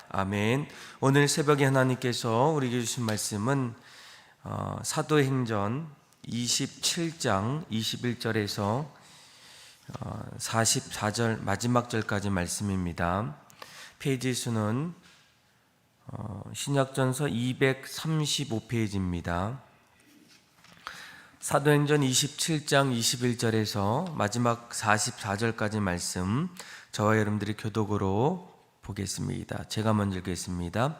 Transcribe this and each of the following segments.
아멘. 오늘 새벽에 하나님께서 우리에게 주신 말씀은 사도행전 27장 21절에서 44절 마지막 절까지 말씀입니다. 페이지 수는 신약전서 235페이지입니다. 사도행전 27장 21절에서 마지막 44절까지 말씀, 저와 여러분들이 교독으로 보겠습니다. 제가 먼저 읽겠습니다.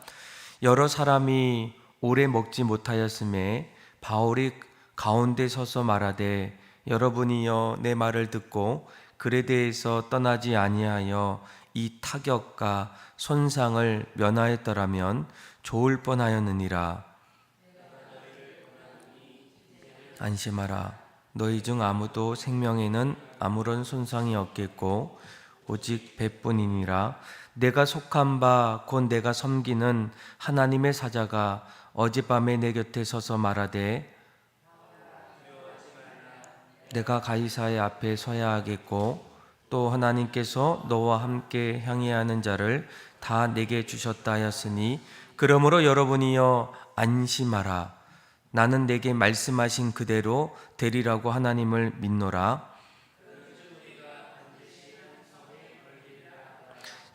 여러 사람이 오래 먹지 못하였음에 바울이 가운데 서서 말하되, 여러분이여 내 말을 듣고 글에 대해서 떠나지 아니하여 이 타격과 손상을 면하였더라면 좋을 뻔하였느니라. 안심하라. 너희 중 아무도 생명에는 아무런 손상이 없겠고 오직 배뿐이니라. 내가 속한 바 곧 내가 섬기는 하나님의 사자가 어젯밤에 내 곁에 서서 말하되, 내가 가이사의 앞에 서야 하겠고 또 하나님께서 너와 함께 향해야 하는 자를 다 내게 주셨다 하였으니, 그러므로 여러분이여 안심하라. 나는 내게 말씀하신 그대로 되리라고 하나님을 믿노라.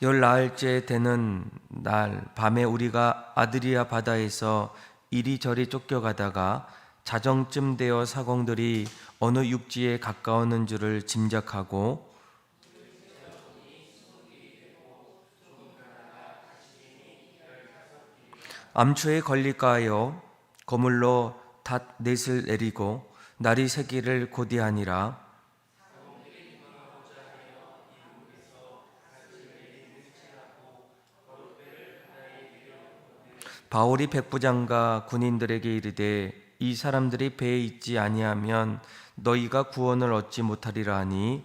열 나흘째 되는 날 밤에 우리가 아드리아 바다에서 이리저리 쫓겨가다가 자정쯤 되어 사공들이 어느 육지에 가까우는 줄을 짐작하고 암초에 걸릴까 하여 거물로 닷넷을 내리고 날이 새기를 고대하니라. 바울이 백부장과 군인들에게 이르되, 이 사람들이 배에 있지 아니하면 너희가 구원을 얻지 못하리라 하니,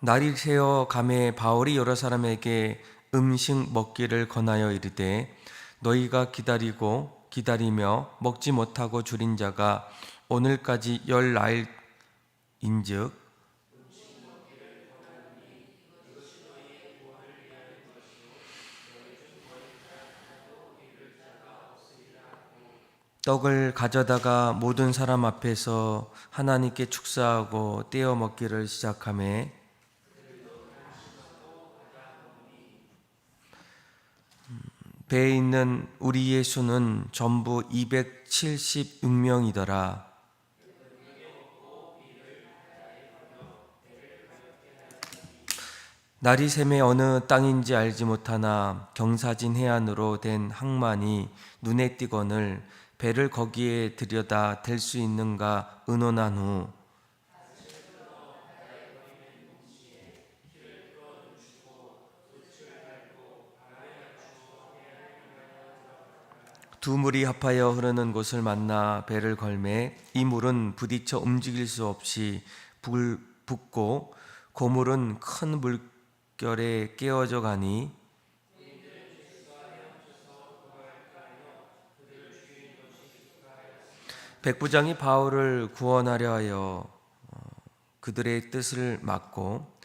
날이 새어 가매 바울이 여러 사람에게 음식 먹기를 권하여 이르되, 너희가 기다리며 먹지 못하고 줄인 자가 오늘까지 10나흘인즉 떡을 가져다가 모든 사람 앞에서 하나님께 축사하고 떼어 먹기를 시작하매, 배에 있는 우리의 수는 전부 276명이더라. 날이 새매 어느 땅인지 알지 못하나 경사진 해안으로 된 항만이 눈에 띄거늘 배를 거기에 들여다 댈 수 있는가 의논한 후 두 물이 합하여 흐르는 곳을 만나 배를 걸매, 이 물은 부딪혀 움직일 수 없이 붓고 고물은 큰 물결에 깨어져 가니, 백부장이 바울을 구원하려 하여 그들의 뜻을 막고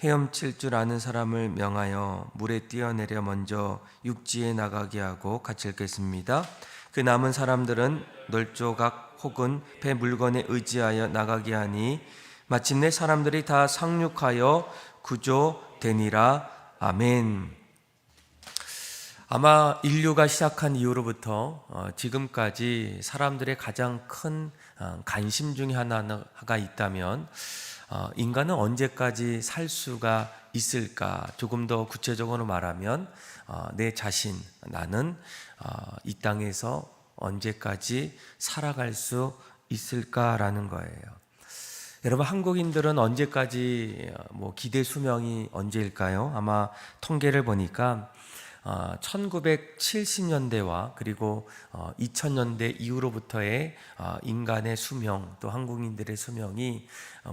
헤엄칠 줄 아는 사람을 명하여 물에 뛰어내려 먼저 육지에 나가게 하고 같이 읽겠습니다. 그 남은 사람들은 널조각 혹은 배 물건에 의지하여 나가게 하니 마침내 사람들이 다 상륙하여 구조되니라. 아멘. 아마 인류가 시작한 이후로부터 지금까지 사람들의 가장 큰 관심 중에 하나가 있다면, 인간은 언제까지 살 수가 있을까? 조금 더 구체적으로 말하면 내 자신, 나는 이 땅에서 언제까지 살아갈 수 있을까라는 거예요. 여러분, 한국인들은 언제까지 기대 수명이 언제일까요? 아마 통계를 보니까 1970년대와 그리고 2000년대 이후로부터의 인간의 수명, 또 한국인들의 수명이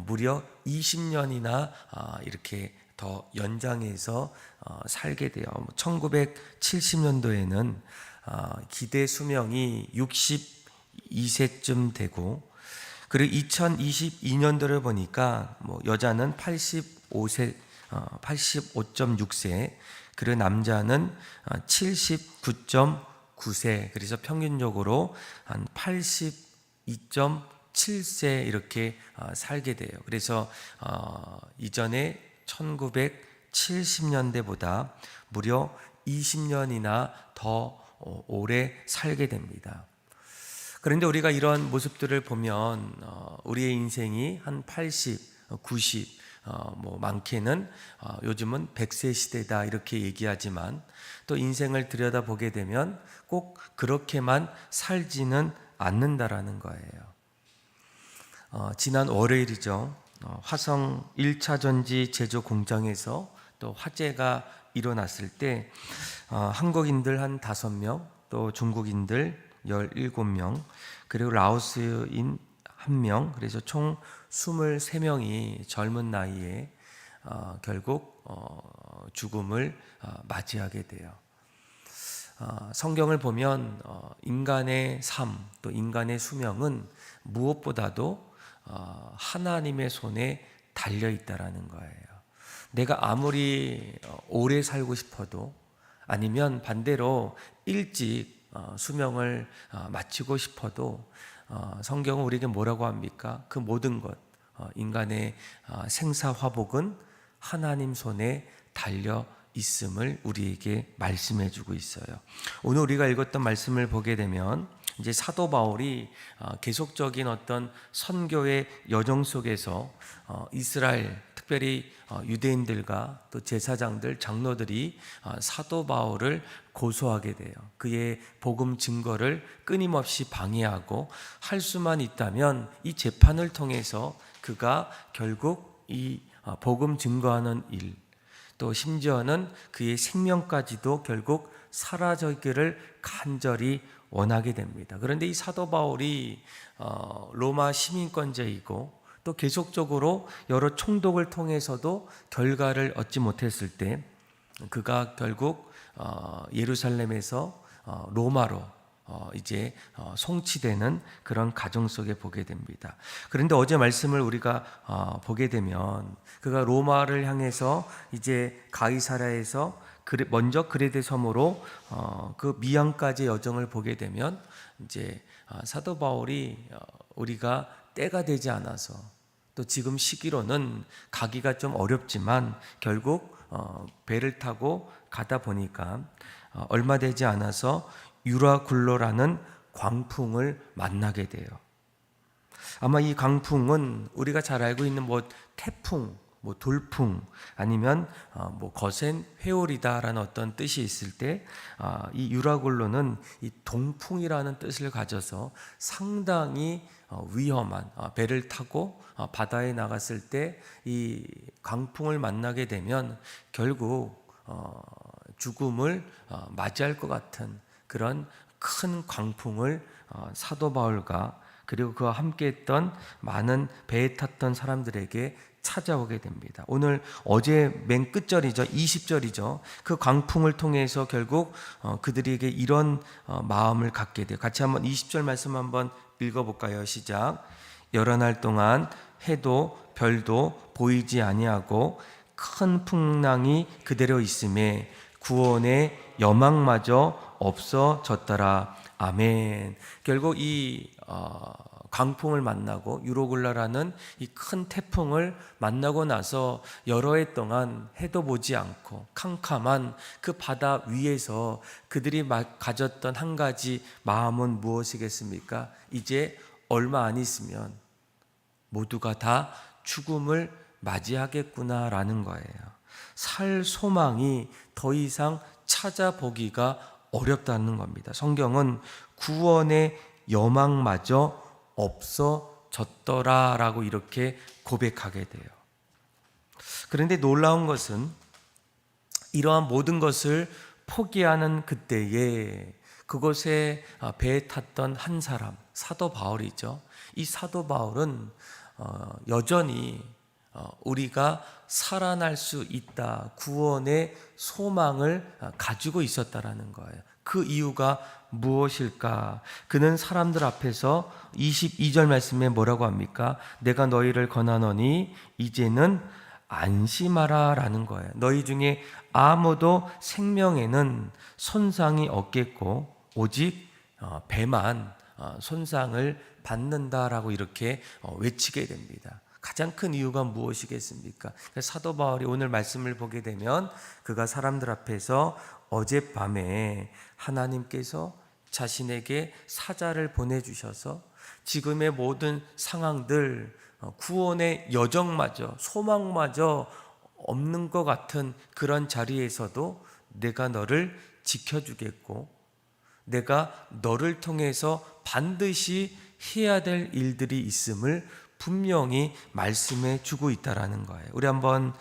무려 20년이나 이렇게 더 연장해서 살게 돼요. 1970년도에는 기대 수명이 62세쯤 되고, 그리고 2022년도를 보니까 여자는 85 85.6세, 그리고 남자는 79.9세, 그래서 평균적으로 한 82.7세 이렇게 살게 돼요. 그래서 이전에 1970년대보다 무려 20년이나 더 오래 살게 됩니다. 그런데 우리가 이런 모습들을 보면 우리의 인생이 한 80, 90, 많게는 요즘은 100세 시대다 이렇게 얘기하지만 또 인생을 들여다보게 되면 꼭 그렇게만 살지는 않는다라는 거예요. 지난 월요일이죠. 화성 1차 전지 제조 공장에서 또 화재가 일어났을 때 한국인들 한 5명, 또 중국인들 17명, 그리고 라오스인 1명, 그래서 총 23명이 젊은 나이에 결국 죽음을 맞이하게 돼요. 성경을 보면 인간의 삶, 또 인간의 수명은 무엇보다도 하나님의 손에 달려 있다라는 거예요. 내가 아무리 오래 살고 싶어도, 아니면 반대로 일찍 수명을 마치고 싶어도 성경은 우리에게 뭐라고 합니까? 그 모든 것, 인간의 생사화복은 하나님 손에 달려 있음을 우리에게 말씀해 주고 있어요. 오늘 우리가 읽었던 말씀을 보게 되면 이제 사도 바울이 계속적인 어떤 선교의 여정 속에서 이스라엘, 특별히 유대인들과 또 제사장들, 장로들이 사도 바울을 고소하게 돼요. 그의 복음 증거를 끊임없이 방해하고, 할 수만 있다면 이 재판을 통해서 그가 결국 이 복음 증거하는 일, 또 심지어는 그의 생명까지도 결국 사라지기를 간절히 원하게 됩니다. 그런데 이 사도 바울이 로마 시민권자이고 또 계속적으로 여러 총독을 통해서도 결과를 얻지 못했을 때 그가 결국 예루살렘에서 로마로 이제 송치되는 그런 가정 속에 보게 됩니다. 그런데 어제 말씀을 우리가 보게 되면 그가 로마를 향해서 이제 가이사랴에서 먼저 그레데 섬으로 그 미항까지의 여정을 보게 되면 이제 사도 바울이 우리가 때가 되지 않아서, 또 지금 시기로는 가기가 좀 어렵지만 결국 배를 타고 가다 보니까 얼마 되지 않아서 유라굴로라는 광풍을 만나게 돼요. 아마 이 광풍은 우리가 잘 알고 있는 태풍, 돌풍, 아니면 거센 회오리다라는 어떤 뜻이 있을 때, 이 유라굴로는 이 동풍이라는 뜻을 가져서 상당히 위험한, 배를 타고 바다에 나갔을 때 이 광풍을 만나게 되면 결국 죽음을 맞이할 것 같은 그런 큰 광풍을 사도 바울과 그리고 그와 함께했던 많은 배에 탔던 사람들에게 찾아오게 됩니다. 오늘 어제 맨 끝절이죠, 20절이죠. 그 광풍을 통해서 결국 그들에게 이런 마음을 갖게 돼요. 같이 한번 20절 말씀 한번 읽어볼까요? 시작. 여러 날 동안 해도 별도 보이지 아니하고 큰 풍랑이 그대로 있음에 구원의 여망마저 없어졌더라. 아멘. 결국 이 광풍을 만나고 유로굴라라는 이 큰 태풍을 만나고 나서 여러 해 동안 해도 보지 않고 캄캄한 그 바다 위에서 그들이 가졌던 한 가지 마음은 무엇이겠습니까? 이제 얼마 안 있으면 모두가 다 죽음을 맞이하겠구나라는 거예요. 살 소망이 더 이상 찾아보기가 어렵다는 겁니다. 성경은 구원의 여망마저 없어졌더라라고 이렇게 고백하게 돼요. 그런데 놀라운 것은 이러한 모든 것을 포기하는 그때에 그곳에 배에 탔던 한 사람, 사도 바울이죠. 이 사도 바울은 여전히 우리가 살아날 수 있다, 구원의 소망을 가지고 있었다라는 거예요. 그 이유가 무엇일까? 그는 사람들 앞에서 22절 말씀에 뭐라고 합니까? 내가 너희를 권하노니 이제는 안심하라라는 거예요. 너희 중에 아무도 생명에는 손상이 없겠고 오직 배만 손상을 받는다라고 이렇게 외치게 됩니다. 가장 큰 이유가 무엇이겠습니까? 사도 바울이 오늘 말씀을 보게 되면 그가 사람들 앞에서 어젯밤에 하나님께서 자신에게 사자를 보내주셔서 지금의 모든 상황들, 구원의 여정마저, 소망마저 없는 것 같은 그런 자리에서도 내가 너를 지켜주겠고 내가 너를 통해서 반드시 해야 될 일들이 있음을 분명히 말씀해 주고 있다라는 거예요. 우리 한번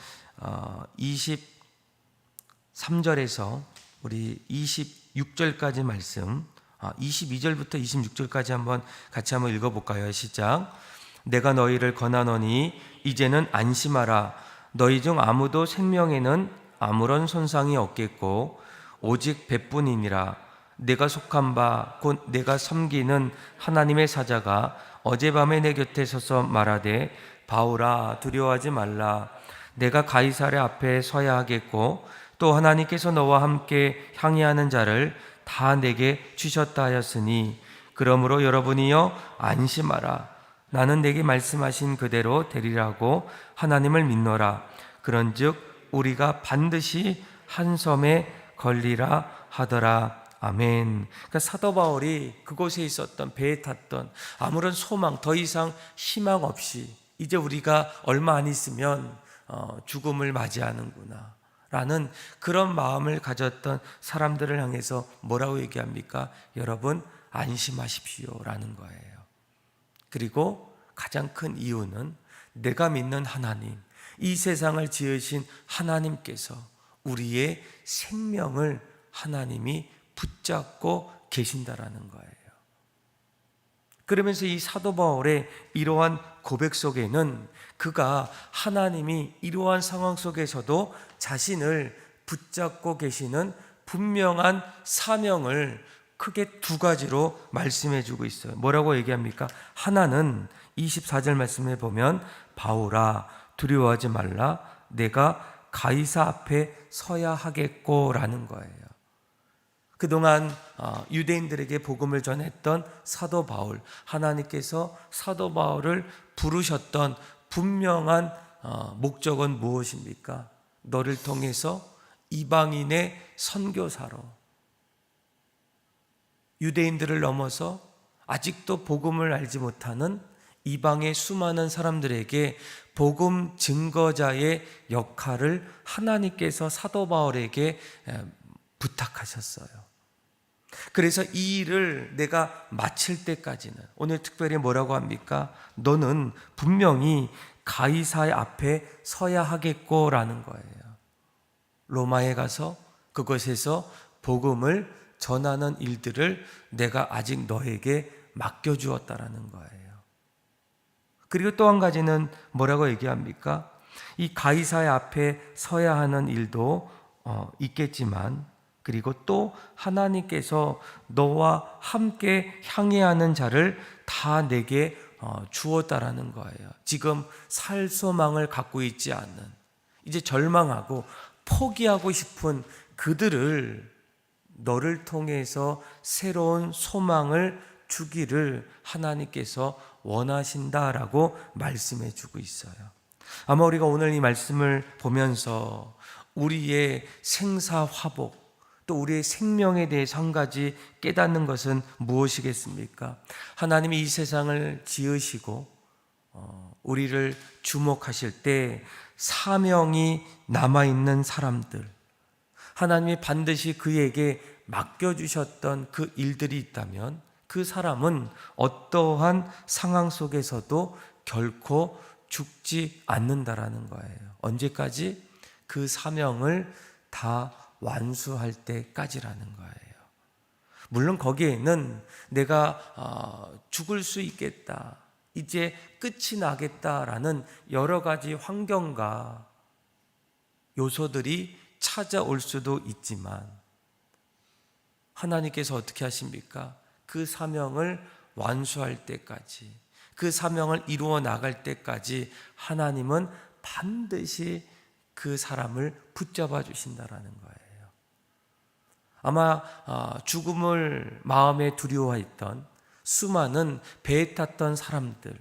23절에서 우리 26절까지 말씀, 22절부터 26절까지 한번 같이 한번 읽어볼까요? 시작. 내가 너희를 권하노니 이제는 안심하라. 너희 중 아무도 생명에는 아무런 손상이 없겠고 오직 배뿐이니라. 내가 속한 바 곧 내가 섬기는 하나님의 사자가 어젯밤에 내 곁에 서서 말하되 바울아 두려워하지 말라. 내가 가이사랴 앞에 서야 하겠고 또 하나님께서 너와 함께 향해하는 자를 다 내게 주셨다 하였으니 그러므로 여러분이여 안심하라. 나는 내게 말씀하신 그대로 되리라고 하나님을 믿노라. 그런즉 우리가 반드시 한 섬에 걸리라 하더라. 아멘. 그러니까 사도 바울이 그곳에 있었던, 배에 탔던 아무런 소망, 더 이상 희망 없이 이제 우리가 얼마 안 있으면 죽음을 맞이하는구나 라는 그런 마음을 가졌던 사람들을 향해서 뭐라고 얘기합니까? 여러분 안심하십시오 라는 거예요. 그리고 가장 큰 이유는 내가 믿는 하나님, 이 세상을 지으신 하나님께서 우리의 생명을 하나님이 붙잡고 계신다라는 거예요. 그러면서 이 사도 바울의 이러한 고백 속에는 그가 하나님이 이러한 상황 속에서도 자신을 붙잡고 계시는 분명한 사명을 크게 두 가지로 말씀해 주고 있어요. 뭐라고 얘기합니까? 하나는 24절 말씀에 보면 바울아 두려워하지 말라. 내가 가이사 앞에 서야 하겠고 라는 거예요. 그동안 유대인들에게 복음을 전했던 사도 바울, 하나님께서 사도 바울을 부르셨던 분명한 목적은 무엇입니까? 너를 통해서 이방인의 선교사로 유대인들을 넘어서 아직도 복음을 알지 못하는 이방의 수많은 사람들에게 복음 증거자의 역할을 하나님께서 사도 바울에게 부탁하셨어요. 그래서 이 일을 내가 마칠 때까지는, 오늘 특별히 뭐라고 합니까? 너는 분명히 가이사의 앞에 서야 하겠고 라는 거예요. 로마에 가서 그곳에서 복음을 전하는 일들을 내가 아직 너에게 맡겨주었다라는 거예요. 그리고 또 한 가지는 뭐라고 얘기합니까? 이 가이사의 앞에 서야 하는 일도 있겠지만 그리고 또 하나님께서 너와 함께 향해하는 자를 다 내게 주었다라는 거예요. 지금 살 소망을 갖고 있지 않는, 이제 절망하고 포기하고 싶은 그들을 너를 통해서 새로운 소망을 주기를 하나님께서 원하신다라고 말씀해 주고 있어요. 아마 우리가 오늘 이 말씀을 보면서 우리의 생사화복, 또 우리의 생명에 대해서 한 가지 깨닫는 것은 무엇이겠습니까? 하나님이 이 세상을 지으시고 우리를 주목하실 때 사명이 남아있는 사람들, 하나님이 반드시 그에게 맡겨주셨던 그 일들이 있다면 그 사람은 어떠한 상황 속에서도 결코 죽지 않는다라는 거예요. 언제까지? 그 사명을 다 완수할 때까지라는 거예요. 물론 거기에는 내가 죽을 수 있겠다, 이제 끝이 나겠다라는 여러 가지 환경과 요소들이 찾아올 수도 있지만 하나님께서 어떻게 하십니까? 그 사명을 완수할 때까지, 그 사명을 이루어 나갈 때까지 하나님은 반드시 그 사람을 붙잡아 주신다라는 거예요. 아마 죽음을 마음에 두려워했던 수많은 배에 탔던 사람들,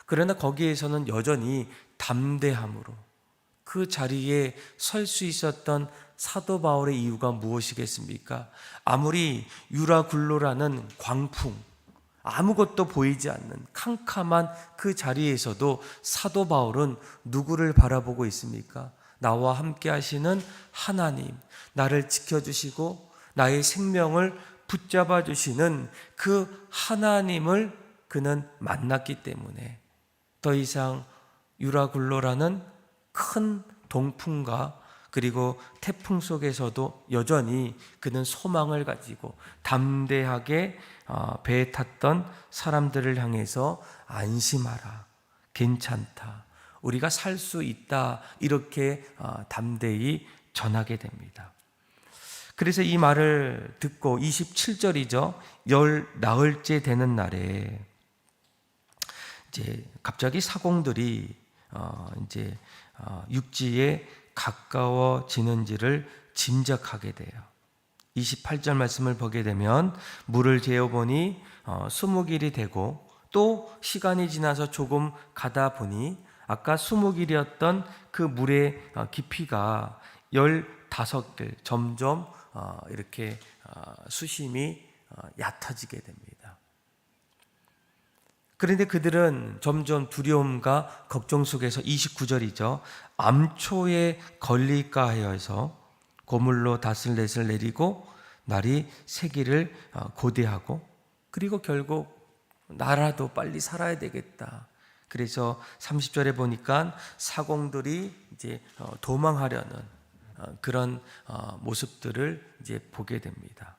그러나 거기에서는 여전히 담대함으로 그 자리에 설 수 있었던 사도 바울의 이유가 무엇이겠습니까? 아무리 유라굴로라는 광풍, 아무것도 보이지 않는 캄캄한 그 자리에서도 사도 바울은 누구를 바라보고 있습니까? 나와 함께 하시는 하나님, 나를 지켜주시고 나의 생명을 붙잡아 주시는 그 하나님을 그는 만났기 때문에 더 이상 유라굴로라는 큰 동풍과 그리고 태풍 속에서도 여전히 그는 소망을 가지고 담대하게 배에 탔던 사람들을 향해서 안심하라, 괜찮다, 우리가 살 수 있다, 이렇게 담대히 전하게 됩니다. 그래서 이 말을 듣고 27절이죠. 열 나흘째 되는 날에 이제 갑자기 사공들이 이제 육지에 가까워지는지를 짐작하게 돼요. 28절 말씀을 보게 되면 물을 재어보니 20길이 되고 또 시간이 지나서 조금 가다 보니 아까 20길이었던 그 물의 깊이가 15길, 점점 이렇게 수심이 얕아지게 됩니다. 그런데 그들은 점점 두려움과 걱정 속에서 29절이죠. 암초에 걸릴까 하여서 고물로 닷을 내리고 날이 새기를 고대하고, 그리고 결국 나라도 빨리 살아야 되겠다. 그래서 30절에 보니까 사공들이 이제 도망하려는 그런 모습들을 이제 보게 됩니다.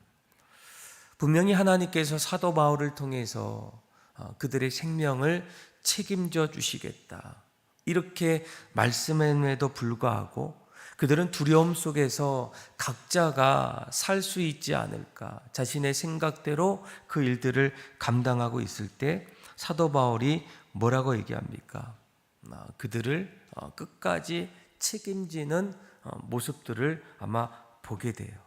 분명히 하나님께서 사도 바울을 통해서 그들의 생명을 책임져 주시겠다, 이렇게 말씀함에도 불구하고 그들은 두려움 속에서 각자가 살 수 있지 않을까, 자신의 생각대로 그 일들을 감당하고 있을 때 사도 바울이 뭐라고 얘기합니까? 그들을 끝까지 책임지는 모습들을 아마 보게 돼요.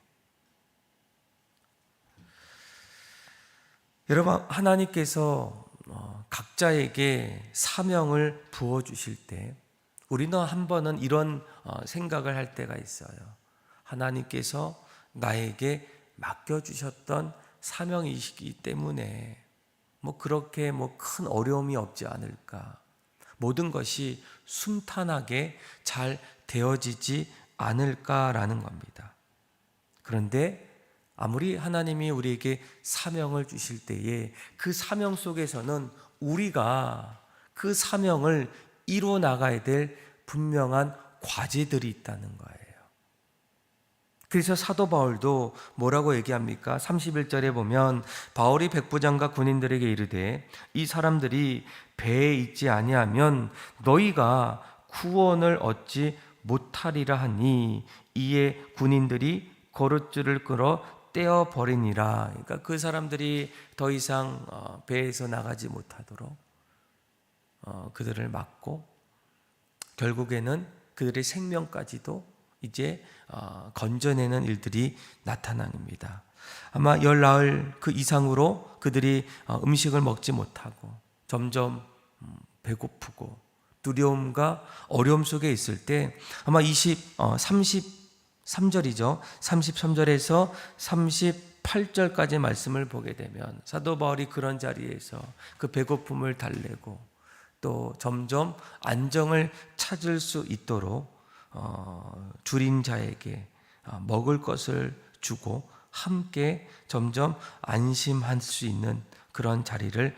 여러분, 하나님께서 각자에게 사명을 부어주실 때 우리는 한 번은 이런 생각을 할 때가 있어요. 하나님께서 나에게 맡겨주셨던 사명이시기 때문에 그렇게 큰 어려움이 없지 않을까, 모든 것이 순탄하게 잘 되어지지 않을까라는 겁니다. 그런데 아무리 하나님이 우리에게 사명을 주실 때에 그 사명 속에서는 우리가 그 사명을 이루어 나가야 될 분명한 과제들이 있다는 거예요. 그래서 사도 바울도 뭐라고 얘기합니까? 31절에 보면 바울이 백부장과 군인들에게 이르되 이 사람들이 배에 있지 아니하면 너희가 구원을 얻지 못하리라 하니 이에 군인들이 거룻줄을 끌어 떼어버리니라. 그러니까 그 사람들이 더 이상 배에서 나가지 못하도록 그들을 막고 결국에는 그들의 생명까지도 이제 건져내는 일들이 나타납니다. 아마 열 나흘 그 이상으로 그들이 음식을 먹지 못하고 점점 배고프고 두려움과 어려움 속에 있을 때 아마 33절이죠. 33절에서 38절까지 말씀을 보게 되면 사도 바울이 그런 자리에서 그 배고픔을 달래고 또 점점 안정을 찾을 수 있도록 줄인 자에게 먹을 것을 주고 함께 점점 안심할 수 있는 그런 자리를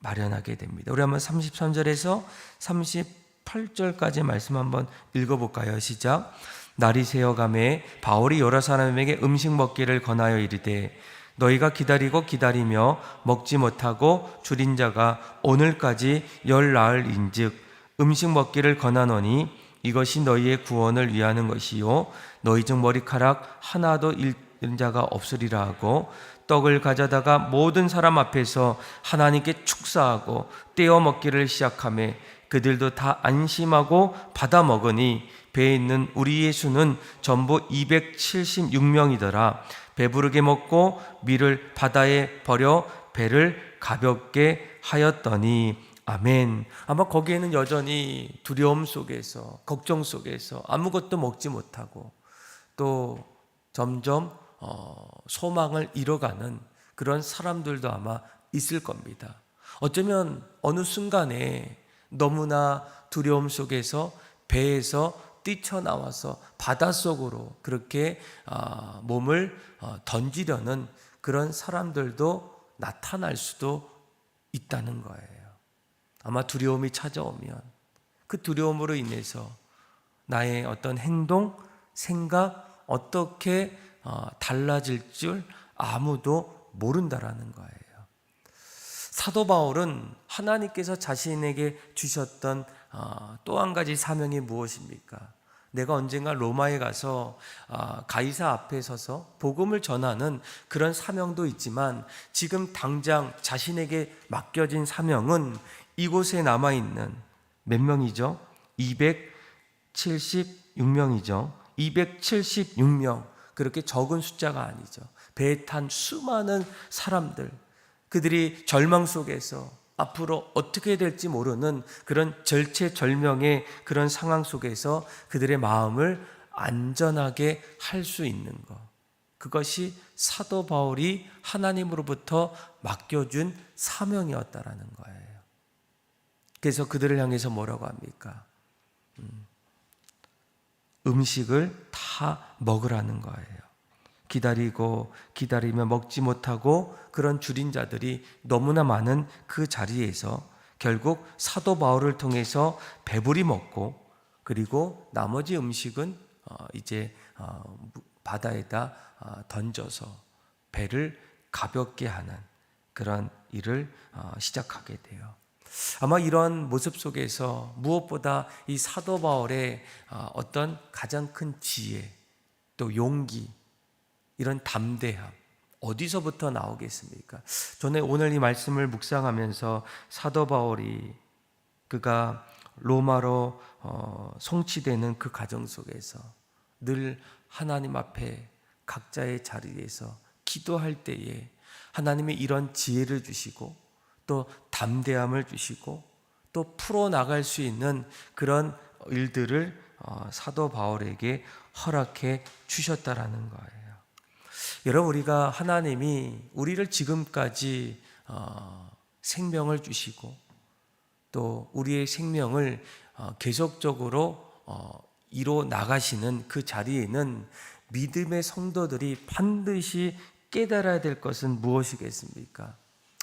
마련하게 됩니다. 우리 한번 33절에서 38절까지 말씀 한번 읽어볼까요? 시작. 날이 새어가매 바울이 여러 사람에게 음식 먹기를 권하여 이르되 너희가 기다리며 먹지 못하고 줄인 자가 오늘까지 열 나흘인즉 음식 먹기를 권하노니 이것이 너희의 구원을 위하는 것이요 너희 중 머리카락 하나도 잃은 자가 없으리라 하고 떡을 가져다가 모든 사람 앞에서 하나님께 축사하고 떼어 먹기를 시작하며 그들도 다 안심하고 받아 먹으니 배에 있는 우리 예수는 전부 276명이더라. 배부르게 먹고 밀을 바다에 버려 배를 가볍게 하였더니 아멘. 아마 거기에는 여전히 두려움 속에서, 걱정 속에서 아무것도 먹지 못하고 또 점점 소망을 잃어가는 그런 사람들도 아마 있을 겁니다. 어쩌면 어느 순간에 너무나 두려움 속에서 배에서 뛰쳐나와서 바닷속으로 그렇게 몸을 던지려는 그런 사람들도 나타날 수도 있다는 거예요. 아마 두려움이 찾아오면 그 두려움으로 인해서 나의 어떤 행동, 생각, 어떻게 달라질 줄 아무도 모른다라는 거예요. 사도 바울은 하나님께서 자신에게 주셨던 또 한 가지 사명이 무엇입니까? 내가 언젠가 로마에 가서 가이사 앞에 서서 복음을 전하는 그런 사명도 있지만 지금 당장 자신에게 맡겨진 사명은 이곳에 남아있는 몇 명이죠? 276명이죠. 276명. 그렇게 적은 숫자가 아니죠. 배에 탄 수많은 사람들, 그들이 절망 속에서 앞으로 어떻게 될지 모르는 그런 절체절명의 그런 상황 속에서 그들의 마음을 안전하게 할 수 있는 것, 그것이 사도 바울이 하나님으로부터 맡겨준 사명이었다라는 거예요. 그래서 그들을 향해서 뭐라고 합니까? 음식을 다 먹으라는 거예요. 기다리며 먹지 못하고 그런 줄인 자들이 너무나 많은 그 자리에서 결국 사도 바울을 통해서 배불리 먹고, 그리고 나머지 음식은 이제 바다에다 던져서 배를 가볍게 하는 그런 일을 시작하게 돼요. 아마 이런 모습 속에서 무엇보다 이 사도 바울의 어떤 가장 큰 지혜, 또 용기, 이런 담대함, 어디서부터 나오겠습니까? 저는 오늘 이 말씀을 묵상하면서 사도 바울이 그가 로마로 송치되는 그 과정 속에서 늘 하나님 앞에 각자의 자리에서 기도할 때에 하나님이 이런 지혜를 주시고 또 담대함을 주시고 또 풀어나갈 수 있는 그런 일들을 사도 바울에게 허락해 주셨다라는 거예요. 여러분, 우리가 하나님이 우리를 지금까지 생명을 주시고 또 우리의 생명을 계속적으로 이뤄 나가시는 그 자리에는 믿음의 성도들이 반드시 깨달아야 될 것은 무엇이겠습니까?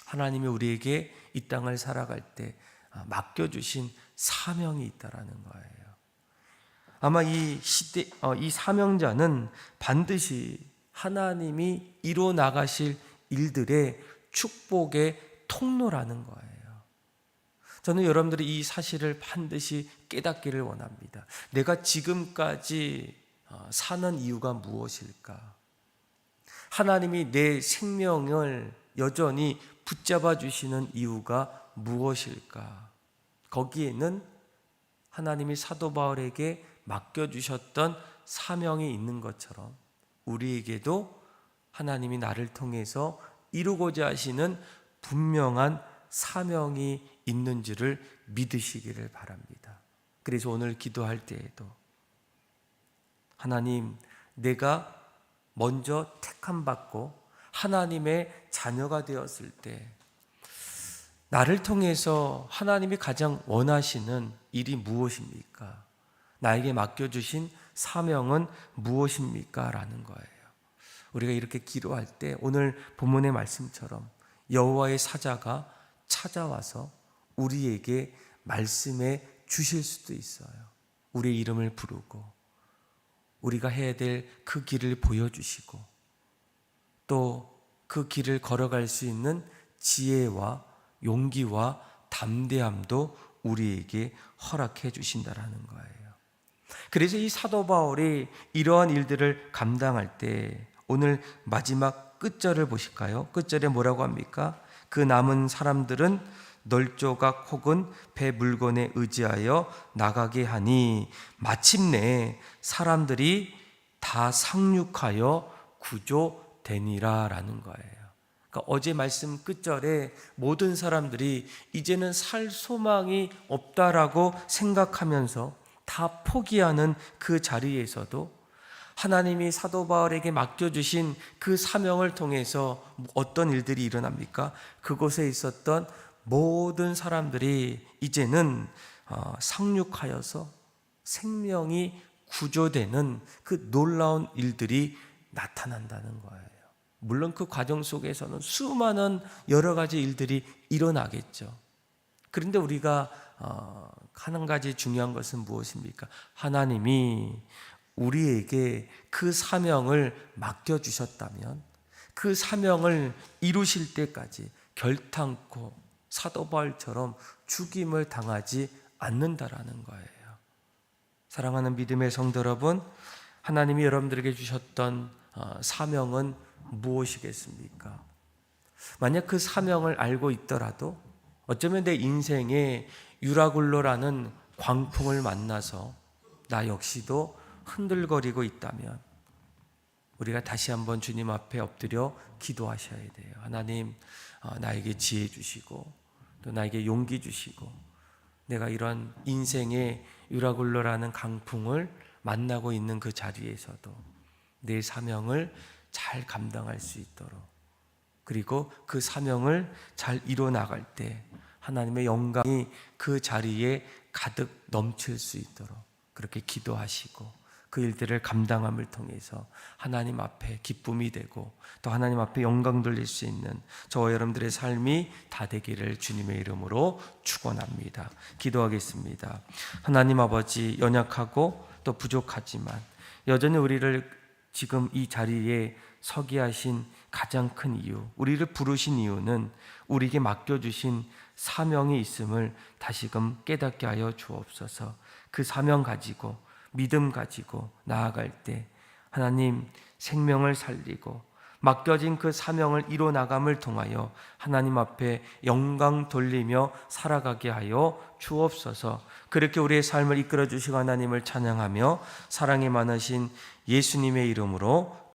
하나님이 우리에게 이 땅을 살아갈 때 맡겨주신 사명이 있다라는 거예요. 아마 이 사명자는 반드시 하나님이 이뤄 나가실 일들의 축복의 통로라는 거예요. 저는 여러분들이 이 사실을 반드시 깨닫기를 원합니다. 내가 지금까지 사는 이유가 무엇일까? 하나님이 내 생명을 여전히 붙잡아 주시는 이유가 무엇일까? 거기에는 하나님이 사도 바울에게 맡겨주셨던 사명이 있는 것처럼 우리에게도 하나님이 나를 통해서 이루고자 하시는 분명한 사명이 있는지를 믿으시기를 바랍니다. 그래서 오늘 기도할 때에도 하나님, 내가 먼저 택함받고 하나님의 자녀가 되었을 때 나를 통해서 하나님이 가장 원하시는 일이 무엇입니까? 나에게 맡겨주신 사명은 무엇입니까? 라는 거예요. 우리가 이렇게 기도할 때 오늘 본문의 말씀처럼 여호와의 사자가 찾아와서 우리에게 말씀해 주실 수도 있어요. 우리의 이름을 부르고 우리가 해야 될 그 길을 보여주시고 또 그 길을 걸어갈 수 있는 지혜와 용기와 담대함도 우리에게 허락해 주신다라는 거예요. 그래서 이 사도 바울이 이러한 일들을 감당할 때 오늘 마지막 끝절을 보실까요? 끝절에 뭐라고 합니까? 그 남은 사람들은 널조각 혹은 배 물건에 의지하여 나가게 하니 마침내 사람들이 다 상륙하여 구조되니라라는 거예요. 그러니까 어제 말씀 끝절에 모든 사람들이 이제는 살 소망이 없다라고 생각하면서 다 포기하는 그 자리에서도 하나님이 사도 바울에게 맡겨주신 그 사명을 통해서 어떤 일들이 일어납니까? 그곳에 있었던 모든 사람들이 이제는 상륙하여서 생명이 구조되는 그 놀라운 일들이 나타난다는 거예요. 물론 그 과정 속에서는 수많은 여러 가지 일들이 일어나겠죠. 그런데 우리가 한 가지 중요한 것은 무엇입니까? 하나님이 우리에게 그 사명을 맡겨주셨다면 그 사명을 이루실 때까지 결탄코 사도 바울처럼 죽임을 당하지 않는다라는 거예요. 사랑하는 믿음의 성도 여러분, 하나님이 여러분들에게 주셨던 사명은 무엇이겠습니까? 만약 그 사명을 알고 있더라도 어쩌면 내 인생에 유라굴로라는 광풍을 만나서 나 역시도 흔들거리고 있다면 우리가 다시 한번 주님 앞에 엎드려 기도하셔야 돼요. 하나님, 나에게 지혜 주시고 또 나에게 용기 주시고 내가 이런 인생의 유라굴로라는 강풍을 만나고 있는 그 자리에서도 내 사명을 잘 감당할 수 있도록, 그리고 그 사명을 잘 이뤄나갈 때 하나님의 영광이 그 자리에 가득 넘칠 수 있도록 그렇게 기도하시고 그 일들을 감당함을 통해서 하나님 앞에 기쁨이 되고 또 하나님 앞에 영광 돌릴 수 있는 저와 여러분들의 삶이 다 되기를 주님의 이름으로 축원합니다. 기도하겠습니다. 하나님 아버지, 연약하고 또 부족하지만 여전히 우리를 지금 이 자리에 서게 하신 가장 큰 이유, 우리를 부르신 이유는 우리에게 맡겨주신 사명이 있음을 다시금 깨닫게 하여 주옵소서. 그 사명 가지고 믿음 가지고 나아갈 때 하나님 생명을 살리고 맡겨진 그 사명을 이뤄나감을 통하여 하나님 앞에 영광 돌리며 살아가게 하여 주옵소서. 그렇게 우리의 삶을 이끌어 주시고 하나님을 찬양하며 사랑이 많으신 예수님의 이름으로